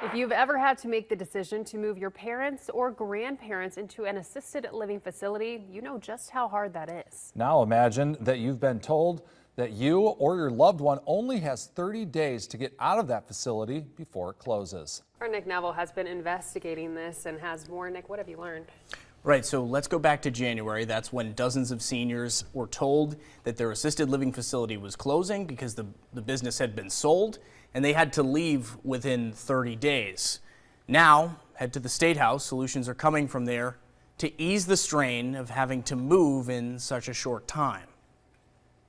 If you've ever had to make the decision to move your parents or grandparents into an assisted living facility, you know just how hard that is. Now imagine that you've been told that you or your loved one only has 30 days to get out of that facility before it closes. Our Nick Neville has been investigating this and has more. Nick, what have you learned? Right, so let's go back to January. That's when dozens of seniors were told that their assisted living facility was closing because the business had been sold and they had to leave within 30 days. Now, head to the State House. Solutions are coming from there to ease the strain of having to move in such a short time.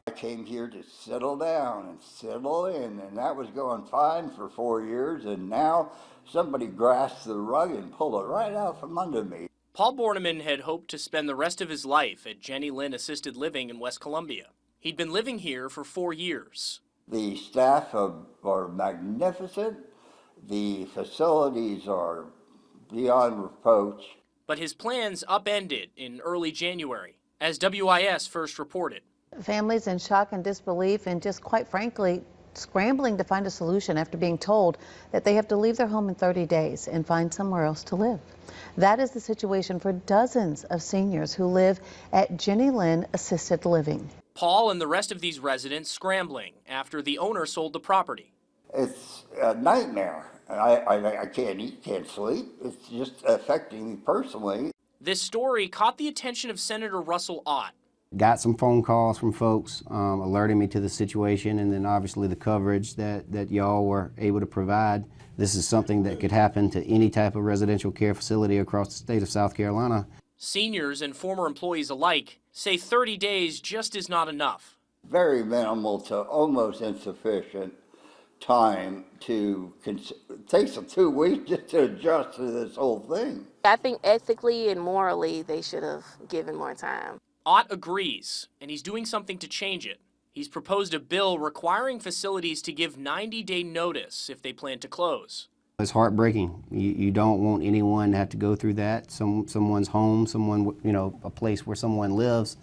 I came here to settle down and settle in, and that was going fine for 4 years, and now somebody grasped the rug and pulled it right out from under me. Paul Borneman had hoped to spend the rest of his life at Jenni Lynn Assisted Living in West Columbia. He'd been living here for 4 years. The staff are magnificent. The facilities are beyond reproach. But his plans upended in early January, as WIS first reported. Families in shock and disbelief and just quite frankly scrambling to find a solution after being told that they have to leave their home in 30 days and find somewhere else to live. That is the situation for dozens of seniors who live at Jenni Lynn Assisted Living. Paul and the rest of these residents scrambling after the owner sold the property. It's a nightmare. I can't eat, can't sleep. It's just affecting me personally. This story caught the attention of Senator Russell Ott. Got some phone calls from folks alerting me to the situation, and then obviously the coverage that y'all were able to provide. This is something that could happen to any type of residential care facility across the state of South Carolina. Seniors and former employees alike say 30 days just is not enough. Very minimal to almost insufficient time to take some 2 weeks just to adjust to this whole thing. I think ethically and morally they should have given more time. Ott agrees, and he's doing something to change it. He's proposed a bill requiring facilities to give 90-day notice if they plan to close. It's heartbreaking. You don't want anyone to have to go through that. Someone's home, a place where someone lives.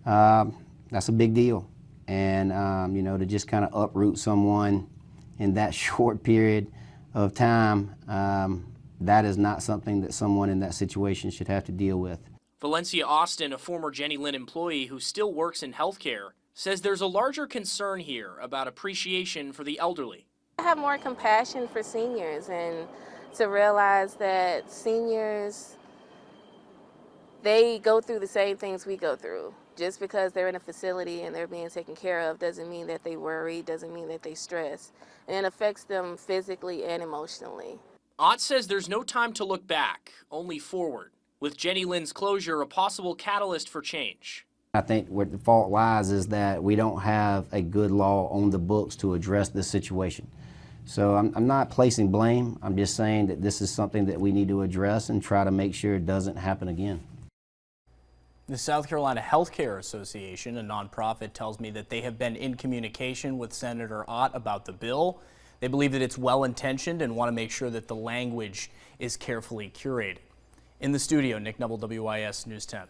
That's a big deal. And, to just kind of uproot someone in that short period of time, that is not something that someone in that situation should have to deal with. Valencia Austin, a former Jenni Lynn employee who still works in healthcare, says there's a larger concern here about appreciation for the elderly. I have more compassion for seniors and to realize that seniors, they go through the same things we go through. Just because they're in a facility and they're being taken care of doesn't mean that they worry, doesn't mean that they stress. And it affects them physically and emotionally. Ott says there's no time to look back, only forward, with Jenni Lynn's closure a possible catalyst for change. I think where the fault lies is that we don't have a good law on the books to address this situation. So I'm not placing blame. I'm just saying that this is something that we need to address and try to make sure it doesn't happen again. The South Carolina Healthcare Association, a nonprofit, tells me that they have been in communication with Senator Ott about the bill. They believe that it's well-intentioned and want to make sure that the language is carefully curated. In the studio, Nick Neville, WIS News 10.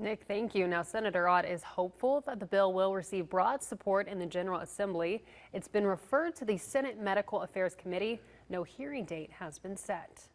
Nick, thank you. Now, Senator Ott is hopeful that the bill will receive broad support in the General Assembly. It's been referred to the Senate Medical Affairs Committee. No hearing date has been set.